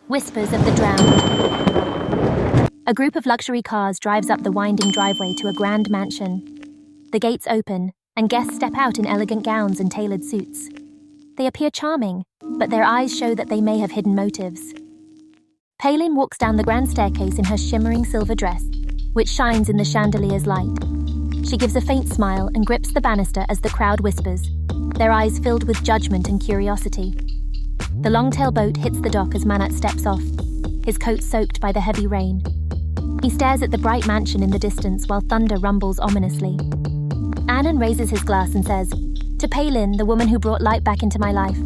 Whispers of the drowned. A group of luxury cars drives up the winding driveway to a grand mansion. The gates open, and guests step out in elegant gowns and tailored suits. They appear charming, but their eyes show that they may have hidden motives. Palin walks down the grand staircase in her shimmering silver dress, which shines in the chandelier's light. She gives a faint smile and grips the banister as the crowd whispers, their eyes filled with judgment and curiosity. The long-tail boat hits the dock as Manat steps off, his coat soaked by the heavy rain. He stares at the bright mansion in the distance while thunder rumbles ominously. Anand raises his glass and says, "To Palin, the woman who brought light back into my life."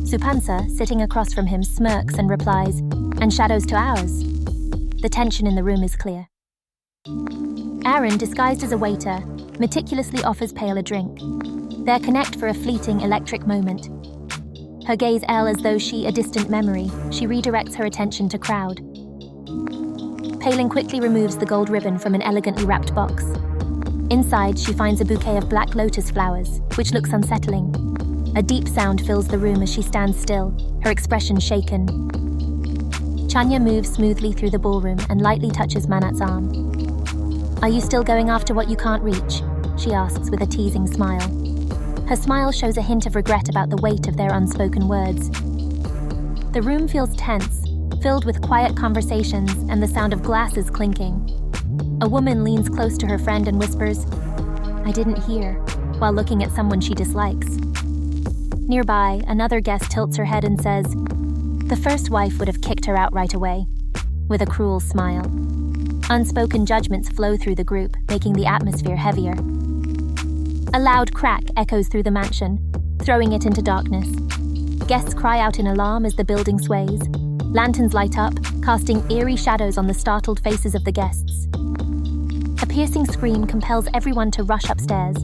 Supansa, sitting across from him, smirks and replies, "And shadows to ours." The tension in the room is clear. Aaron, disguised as a waiter, meticulously offers Pale a drink. They connect for a fleeting electric moment. Her gaze as though she a distant memory, she redirects her attention to crowd. Palin quickly removes the gold ribbon from an elegantly wrapped box. Inside, she finds a bouquet of black lotus flowers, which looks unsettling. A deep sound fills the room as she stands still, her expression shaken. Chanya moves smoothly through the ballroom and lightly touches Manat's arm. "Are you still going after what you can't reach?" she asks with a teasing smile. Her smile shows a hint of regret about the weight of their unspoken words. The room feels tense, filled with quiet conversations and the sound of glasses clinking. A woman leans close to her friend and whispers, "I didn't hear," while looking at someone she dislikes. Nearby, another guest tilts her head and says, "The first wife would have kicked her out right away," with a cruel smile. Unspoken judgments flow through the group, making the atmosphere heavier. A loud crack echoes through the mansion, throwing it into darkness. Guests cry out in alarm as the building sways. Lanterns light up, casting eerie shadows on the startled faces of the guests. A piercing scream compels everyone to rush upstairs.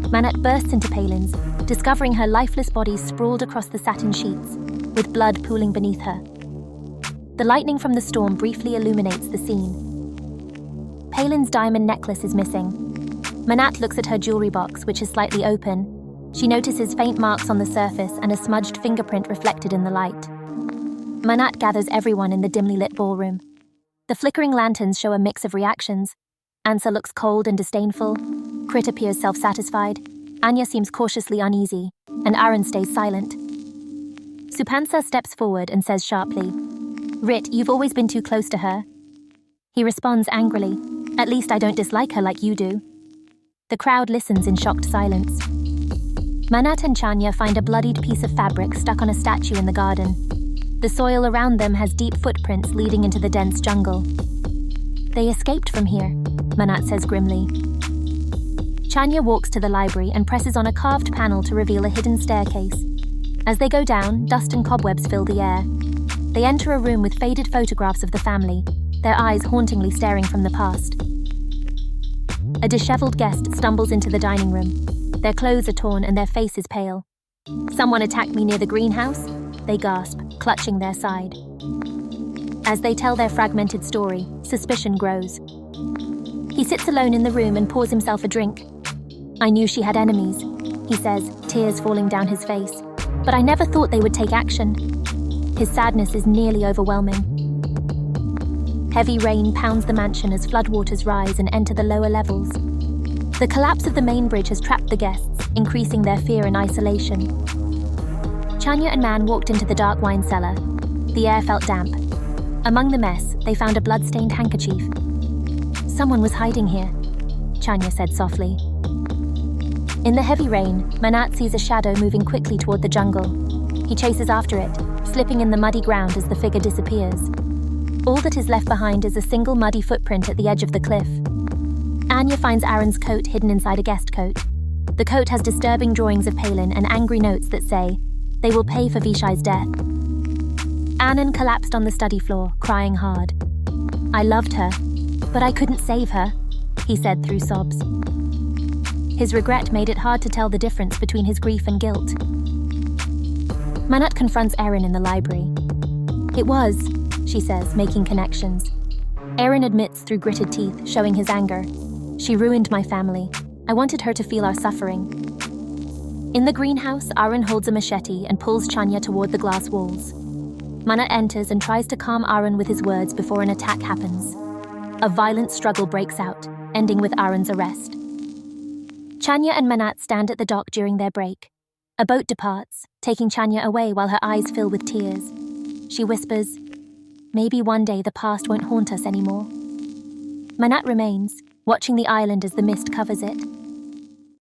Manat bursts into Palin's, discovering her lifeless body sprawled across the satin sheets, with blood pooling beneath her. The lightning from the storm briefly illuminates the scene. Palin's diamond necklace is missing. Manat looks at her jewelry box, which is slightly open. She notices faint marks on the surface and a smudged fingerprint reflected in the light. Manat gathers everyone in the dimly lit ballroom. The flickering lanterns show a mix of reactions. Ansa looks cold and disdainful. Krit appears self-satisfied. Anya seems cautiously uneasy, and Aaron stays silent. Supansa steps forward and says sharply, "Rit, you've always been too close to her." He responds angrily, "At least I don't dislike her like you do." The crowd listens in shocked silence. Manat and Chanya find a bloodied piece of fabric stuck on a statue in the garden. The soil around them has deep footprints leading into the dense jungle. "They escaped from here," Manat says grimly. Chanya walks to the library and presses on a carved panel to reveal a hidden staircase. As they go down, dust and cobwebs fill the air. They enter a room with faded photographs of the family, their eyes hauntingly staring from the past. A disheveled guest stumbles into the dining room. Their clothes are torn and their face is pale. "Someone attacked me near the greenhouse," they gasp, clutching their side. As they tell their fragmented story, suspicion grows. He sits alone in the room and pours himself a drink. "I knew she had enemies," he says, tears falling down his face. "But I never thought they would take action." His sadness is nearly overwhelming. Heavy rain pounds the mansion as floodwaters rise and enter the lower levels. The collapse of the main bridge has trapped the guests, increasing their fear and isolation. Chanya and Man walked into the dark wine cellar. The air felt damp. Among the mess, they found a blood-stained handkerchief. "Someone was hiding here," Chanya said softly. In the heavy rain, Manat sees a shadow moving quickly toward the jungle. He chases after it, slipping in the muddy ground as the figure disappears. All that is left behind is a single muddy footprint at the edge of the cliff. Anya finds Aaron's coat hidden inside a guest coat. The coat has disturbing drawings of Palin and angry notes that say, "They will pay for Vishai's death." Anand collapsed on the study floor, crying hard. "I loved her, but I couldn't save her," he said through sobs. His regret made it hard to tell the difference between his grief and guilt. Manat confronts Aaron in the library. "It was," she says, making connections. Aaron admits through gritted teeth, showing his anger. "She ruined my family. I wanted her to feel our suffering." In the greenhouse, Aaron holds a machete and pulls Chanya toward the glass walls. Manat enters and tries to calm Aaron with his words before an attack happens. A violent struggle breaks out, ending with Aaron's arrest. Chanya and Manat stand at the dock during their break. A boat departs, taking Chanya away while her eyes fill with tears. She whispers, "Maybe one day the past won't haunt us anymore." Manat remains, watching the island as the mist covers it.